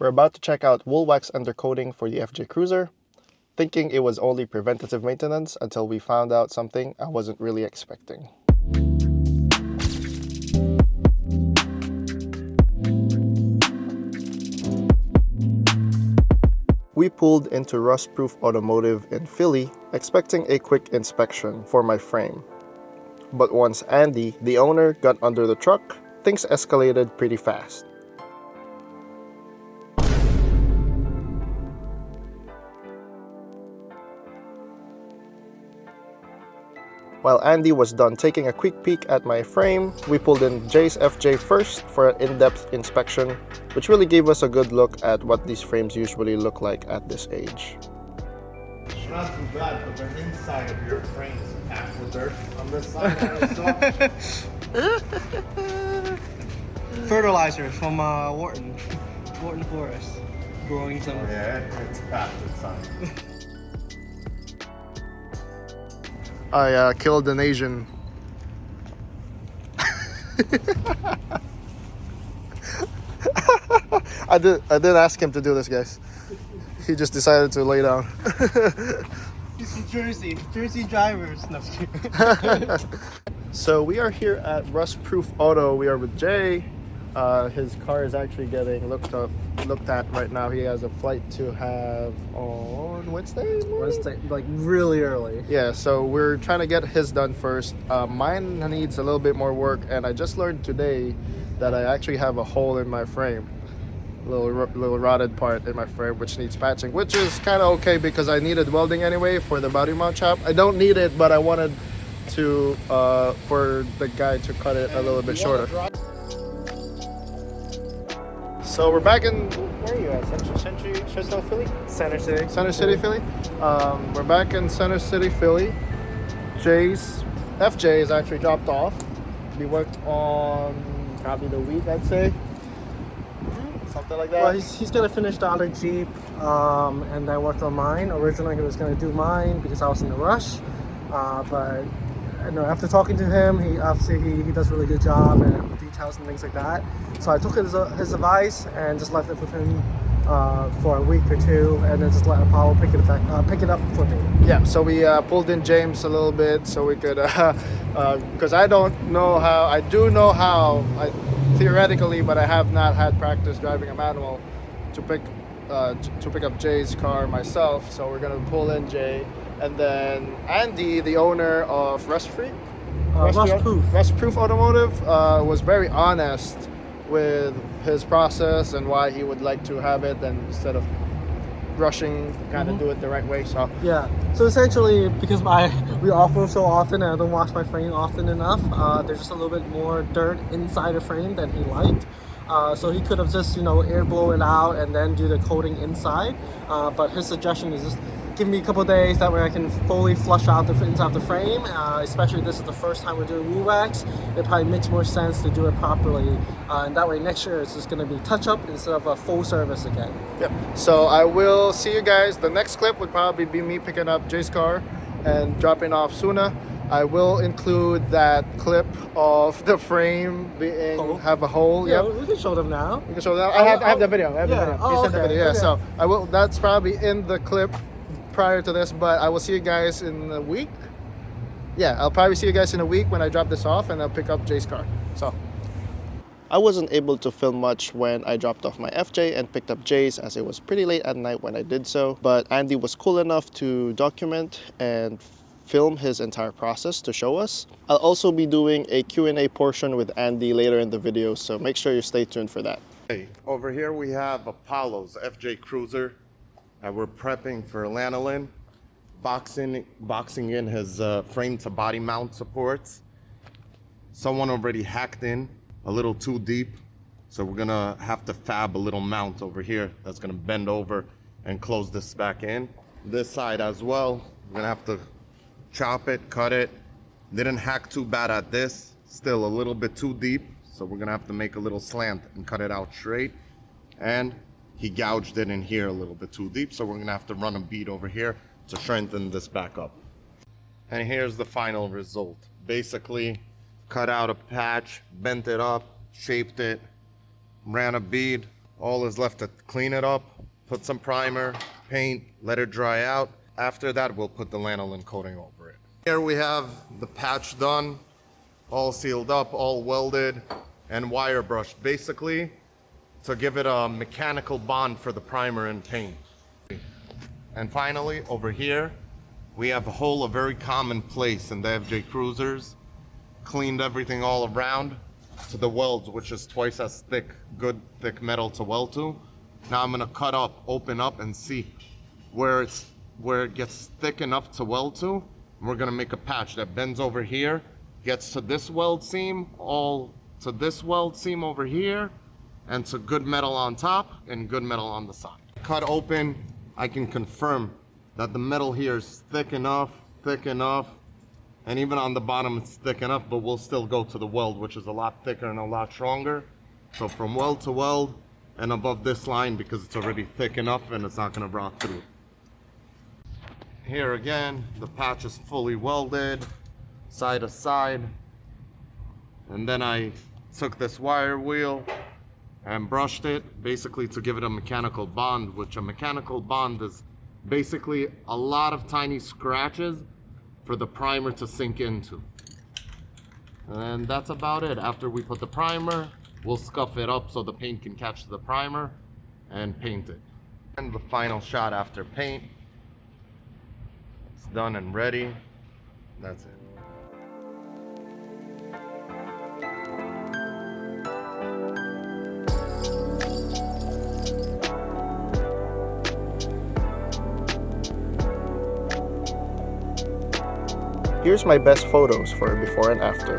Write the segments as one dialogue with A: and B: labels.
A: We're about to check out Woolwax undercoating for the FJ Cruiser, thinking it was only preventative maintenance until we found out something I wasn't really expecting. We pulled into Rustproof Automotive in Philly, expecting a quick inspection for my frame. But once Andy, the owner, got under the truck, things escalated pretty fast. While Andy was done taking a quick peek at my frame, we pulled in Jay's FJ first for an in-depth inspection, which really gave us a good look at what these frames usually look like at this age.
B: It's not too bad, but the inside of your frame is packed with dirt on this side.
C: Fertilizer from Wharton Forest, growing some.
B: Oh, yeah, it's packed inside.
A: I killed an Asian. I did ask him to do this, guys. He just decided to lay down.
C: He's from Jersey drivers. No.
A: So we are here at Rustproof Auto. We are with Jay. His car is actually getting looked at right now. He has a flight to have on Wednesday,
C: like really early.
A: Yeah, so we're trying to get his done first. Mine needs a little bit more work, and I just learned today that I actually have a hole in my frame, little rotted part in my frame, which needs patching, which is kind of okay because I needed welding anyway for the body mount shop. I don't need it, but I wanted to for the guy to cut it a little bit shorter. So we're back in, where are you at? Central Philly?
C: Center City.
A: Center City, Philly. We're back in Center City, Philly. Jay's FJ is actually dropped off. We worked on probably the week, I'd say. Something like that.
C: Well, he's gonna finish the other Jeep, and I worked on mine. Originally, he was gonna do mine because I was in a rush, but after talking to him, he does a really good job and details and things like that. So I took his advice and just left it with him for a week or two, and then just let Apollo pick it up for me.
A: Yeah. So we pulled in James a little bit so we could, because I don't know how. I do know how, theoretically, but I have not had practice driving a manual to pick up Jay's car myself. So we're gonna pull in Jay. And then Andy, the owner of Rustproof Automotive, was very honest with his process and why he would like to have it, and instead of rushing, kind of do it the right way. So
C: yeah. So essentially, because we off-road so often and I don't wash my frame often enough, there's just a little bit more dirt inside the frame than he liked. So he could have just air blow it out and then do the coating inside. But his suggestion is just give me a couple days, that way I can fully flush out the inside of the frame. Especially this is the first time we're doing Woolwax. It probably makes more sense to do it properly, and that way next year it's just going to be touch-up instead of a full service again.
A: Yep. So I will see you guys. The next clip would probably be me picking up Jay's car and dropping off Suna. I will include that clip of the frame have a hole.
C: Yeah,
A: yep.
C: We can show them now.
A: We can show them. I have the video.
C: Oh,
A: The video. Yeah.
C: Okay.
A: So I will. That's probably in the clip prior to this, but I will see you guys in a week. Yeah, I'll probably see you guys in a week when I drop this off and I'll pick up Jay's car. So I wasn't able to film much when I dropped off my FJ and picked up Jay's, as it was pretty late at night when I did so, but Andy was cool enough to document and film his entire process to show us. I'll also be doing a Q&A portion with Andy later in the video, so make sure you stay tuned for that.
B: Hey, over here we have Apollo's FJ Cruiser. We're prepping for lanolin, boxing in his frame to body mount supports. Someone already hacked in a little too deep, so we're gonna have to fab a little mount over here that's gonna bend over and close this back in. This side as well, we're gonna have to chop it, cut it. Didn't hack too bad at this, still a little bit too deep, so we're gonna have to make a little slant and cut it out straight. And he gouged it in here a little bit too deep, so we're gonna have to run a bead over here to strengthen this back up. And here's the final result. Basically, cut out a patch, bent it up, shaped it, ran a bead, All is left to clean it up, put some primer, paint, let it dry out. After that, we'll put the lanolin coating over it. Here we have the patch done, all sealed up, all welded and wire brushed, basically to give it a mechanical bond for the primer and paint. And finally, over here, we have a hole, a very common place in the FJ Cruisers. Cleaned everything all around to the welds, which is twice as thick, good thick metal to weld to. Now I'm gonna cut up, open up and see where it gets thick enough to weld to. And we're gonna make a patch that bends over here, gets to this weld seam, all to this weld seam over here, and to good metal on top and good metal on the side. Cut open, I can confirm that the metal here is thick enough, and even on the bottom it's thick enough, but we'll still go to the weld, which is a lot thicker and a lot stronger. So from weld to weld and above this line, because it's already thick enough and it's not gonna rot through. Here again, the patch is fully welded, side to side. And then I took this wire wheel and brushed it, basically to give it a mechanical bond, which a mechanical bond is basically a lot of tiny scratches for the primer to sink into. And that's about it. After we put the primer, we'll scuff it up so the paint can catch the primer and paint it. And the final shot after paint. It's done and ready. That's it.
A: Here's my best photos for before and after.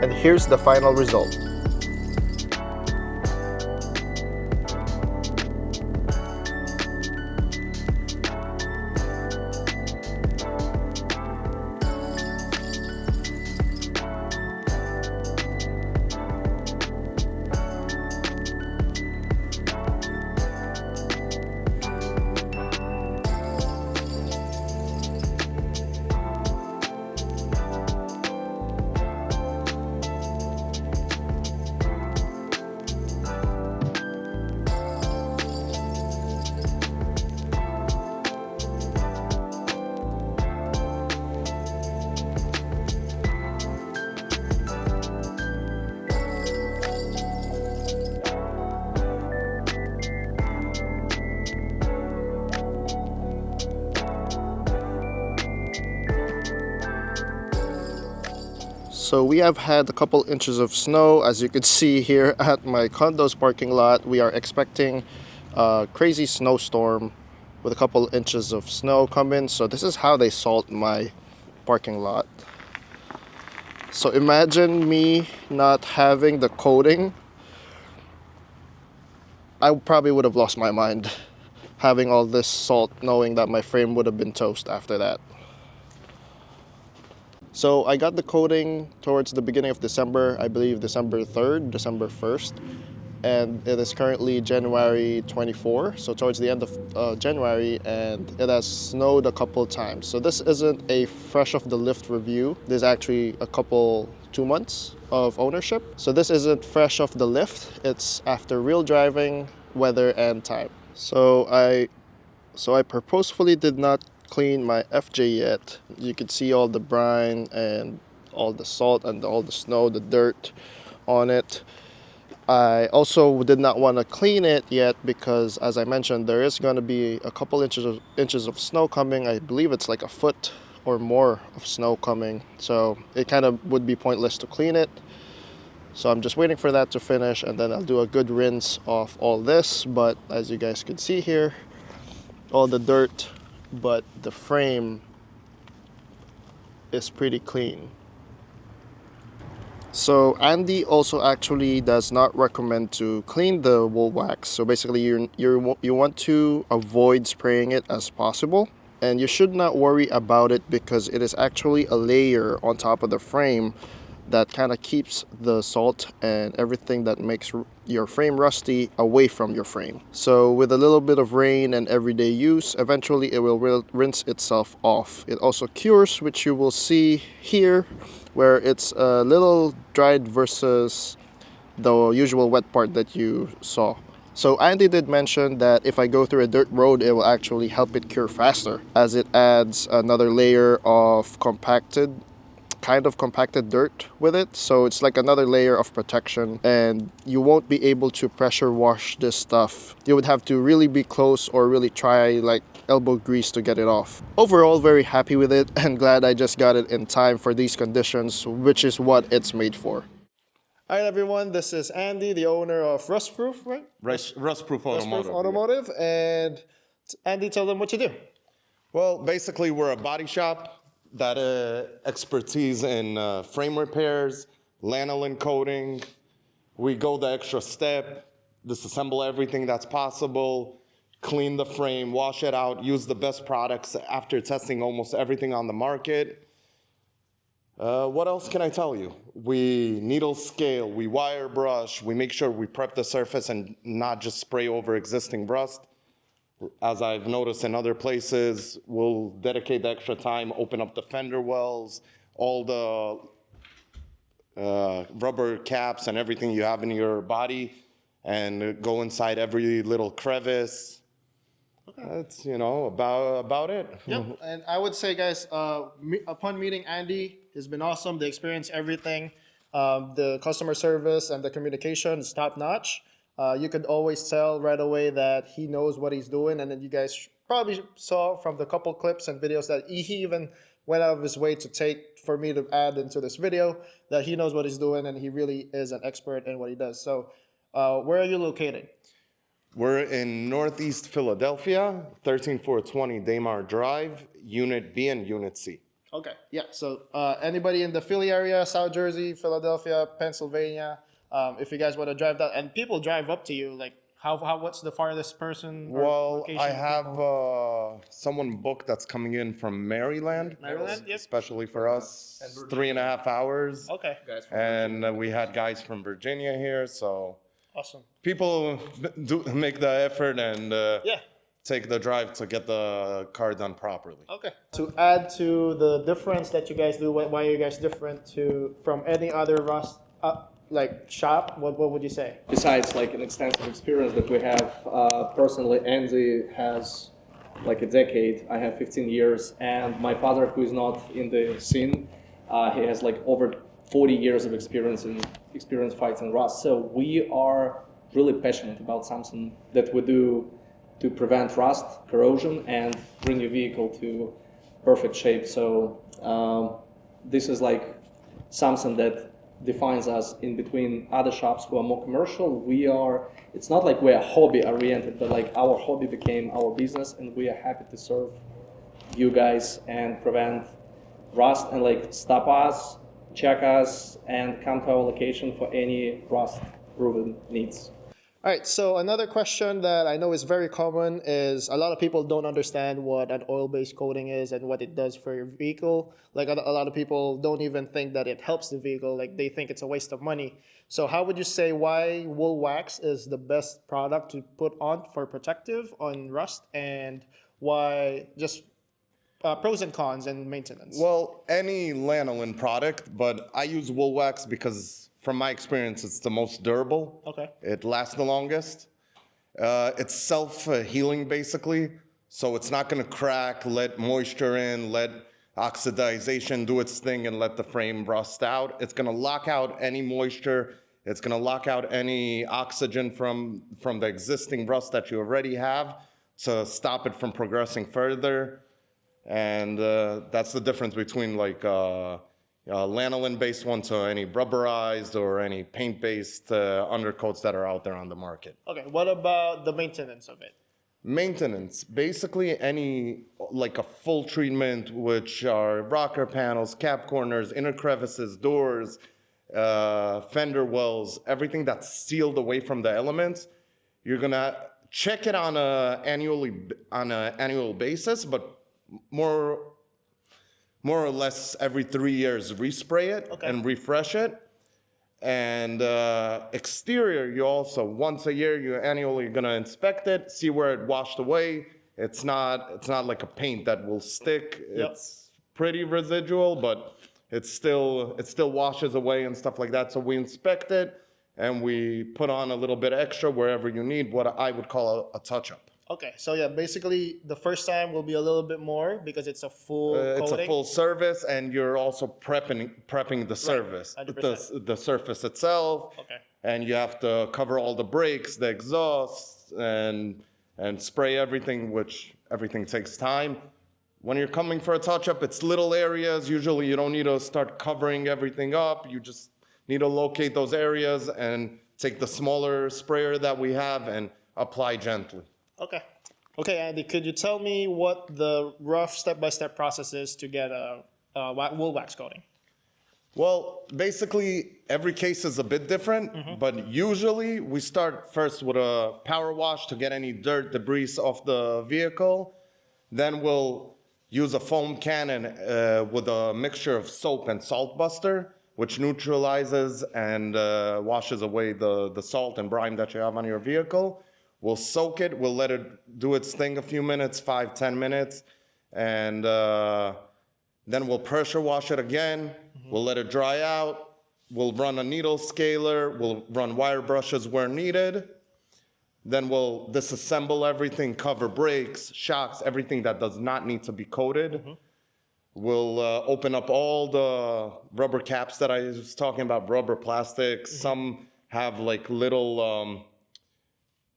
A: And here's the final result. So we have had a couple inches of snow, as you can see here at my condo's parking lot. We are expecting a crazy snowstorm with a couple inches of snow coming. So this is how they salt my parking lot. So imagine me not having the coating. I probably would have lost my mind having all this salt, knowing that my frame would have been toast after that. So I got the coating towards the beginning of December, I believe December 3rd, December 1st, and it is currently January 24, so towards the end of January, and it has snowed a couple times. So this isn't a fresh off the lift review. There's actually 2 months of ownership. So this isn't fresh off the lift, it's after real driving, weather, and time. So I purposefully did not clean my FJ yet. You could see all the brine and all the salt and all the snow, the dirt on it. I also did not want to clean it yet because, as I mentioned, there is going to be a couple inches of snow coming. I believe it's like a foot or more of snow coming, so it kind of would be pointless to clean it. So I'm just waiting for that to finish, and then I'll do a good rinse of all this. But as you guys can see here, all the dirt, but the frame is pretty clean. So Andy also actually does not recommend to clean the Woolwax. So basically you want to avoid spraying it as possible, and you should not worry about it because it is actually a layer on top of the frame that kind of keeps the salt and everything that makes your frame rusty away from your frame. So with a little bit of rain and everyday use, eventually it will rinse itself off. It also cures, which you will see here, where it's a little dried versus the usual wet part that you saw. So Andy did mention that if I go through a dirt road, it will actually help it cure faster, as it adds another layer of compacted dirt with it. So it's like another layer of protection, and you won't be able to pressure wash this stuff. You would have to really be close or really try like elbow grease to get it off. Overall, very happy with it and glad I just got it in time for these conditions, which is what it's made for. All right, everyone, this is Andy, the owner of Rustproof, right?
B: Rustproof Automotive.
A: Rustproof Automotive, and Andy, tell them what you do.
B: Well, basically, we're a body shop that expertise in frame repairs, lanolin coating. We go the extra step, disassemble everything that's possible, clean the frame, wash it out, use the best products after testing almost everything on the market. What else can I tell you? We needle scale, we wire brush, we make sure we prep the surface and not just spray over existing rust. As I've noticed in other places, we'll dedicate the extra time, open up the fender wells, all the rubber caps and everything you have in your body, and go inside every little crevice. Okay. That's, about it.
A: Yep, and I would say, guys, upon meeting Andy, it's been awesome. The experience, everything, the customer service and the communication is top notch. You could always tell right away that he knows what he's doing, and then you guys probably saw from the couple clips and videos that he even went out of his way to take for me to add into this video, that he knows what he's doing and he really is an expert in what he does. So where are you located?
B: We're in Northeast Philadelphia, 13420 Daymar Drive, Unit B and Unit C.
A: Okay, yeah, so anybody in the Philly area, South Jersey, Philadelphia, Pennsylvania, if you guys want to drive that, and people drive up to you, like what's the farthest person?
B: Well, I have someone booked that's coming in from Maryland.
A: Maryland, yep.
B: Especially for us, 3.5 hours.
A: Okay.
B: And we had guys from Virginia here, so
A: Awesome.
B: people do make the effort and
A: Yeah.
B: take the drive to get the car done properly.
A: Okay. To add to the difference that you guys do, why are you guys different from any other rust shop? What would you say?
C: Besides like an extensive experience that we have, personally, Andy has like a decade. I have 15 years, and my father, who is not in the scene, he has like over 40 years of experience fighting rust. So we are really passionate about something that we do to prevent rust, corrosion, and bring your vehicle to perfect shape. So this is like something that defines us in between other shops who are more commercial. It's not like we're hobby oriented, but like our hobby became our business, and we are happy to serve you guys and prevent rust, and like stop us, check us, and come to our location for any rust proven needs.
A: All right, so another question that I know is very common is a lot of people don't understand what an oil-based coating is and what it does for your vehicle. Like a lot of people don't even think that it helps the vehicle. Like they think it's a waste of money. So how would you say why Woolwax is the best product to put on for protective on rust, and why just pros and cons and maintenance?
B: Well, any lanolin product, but I use Woolwax because from my experience, it's the most durable.
A: Okay.
B: It lasts the longest. It's self-healing, basically. So it's not going to crack, let moisture in, let oxidization do its thing, and let the frame rust out. It's going to lock out any moisture. It's going to lock out any oxygen from the existing rust that you already have to stop it from progressing further. And that's the difference between like lanolin-based one to any rubberized or any paint-based undercoats that are out there on the market.
A: Okay, what about the maintenance of it?
B: Maintenance, basically any, like a full treatment, which are rocker panels, cap corners, inner crevices, doors, fender wells, everything that's sealed away from the elements. You're gonna check it on an annual basis, but more or less every 3 years respray it and refresh it. And exterior, you also, once a year, you're annually gonna inspect it, see where it washed away. It's not like a paint that will stick.
A: Yep.
B: It's pretty residual, but it still washes away and stuff like that. So we inspect it and we put on a little bit extra wherever you need, what I would call a touch-up.
A: Okay, so yeah, basically the first time will be a little bit more because it's a full
B: It's a
A: coating.
B: full service, and you're also prepping the service,
A: 100%.
B: the surface itself.
A: Okay.
B: And you have to cover all the brakes, the exhausts, and spray everything, which everything takes time. When you're coming for a touch-up, it's little areas. Usually you don't need to start covering everything up. You just need to locate those areas and take the smaller sprayer that we have and apply gently.
A: Okay. Okay, Andy, could you tell me what the rough step-by-step process is to get a Woolwax coating?
B: Well, basically, every case is a bit different, but usually we start first with a power wash to get any dirt, debris off the vehicle. Then we'll use a foam cannon with a mixture of soap and salt buster, which neutralizes and washes away the salt and brine that you have on your vehicle. We'll soak it, we'll let it do its thing a few minutes, 5-10 minutes, and then we'll pressure wash it again. We'll let it dry out. We'll run a needle scaler. We'll run wire brushes where needed. Then we'll disassemble everything, cover brakes, shocks, everything that does not need to be coated. We'll open up all the rubber caps that I was talking about, rubber, plastic. Some have like little,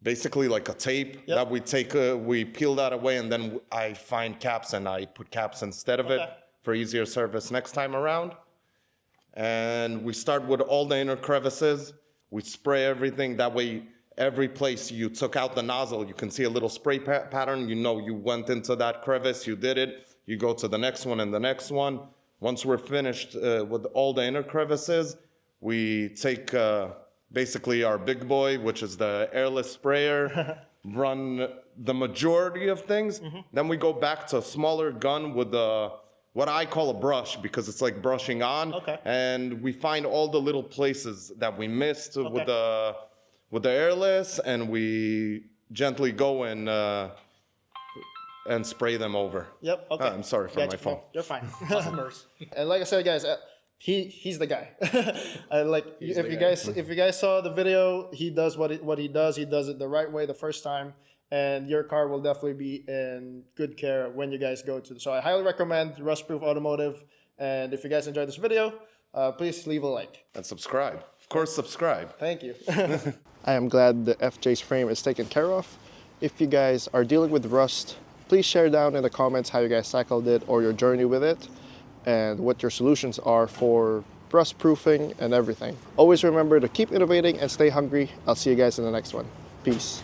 B: basically like a tape that we take, we peel that away, and then I find caps and I put caps instead of it for easier service next time around. And we start with all the inner crevices. We spray everything. That way, every place you took out the nozzle, you can see a little spray pattern. You know you went into that crevice, you did it. You go to the next one and the next one. Once we're finished with all the inner crevices, we take basically our big boy, which is the airless sprayer, run the majority of things. Then we go back to a smaller gun with what I call a brush, because it's like brushing on. And we find all the little places that we missed with the airless, and we gently go and spray them over.
A: Yep. Okay.
B: I'm sorry for my phone.
A: You're fine. And like I said, guys, he's the guy. If you guys saw the video, he does what he does. He does it the right way the first time, and your car will definitely be in good care when you guys go to. So I highly recommend Rustproof Automotive. And if you guys enjoyed this video, please leave a like
B: and subscribe. Of course, subscribe.
A: Thank you. I am glad the FJ's frame is taken care of. If you guys are dealing with rust, please share down in the comments how you guys tackled it or your journey with it, and what your solutions are for rust proofing and everything. Always remember to keep innovating and stay hungry. I'll see you guys in the next one. Peace.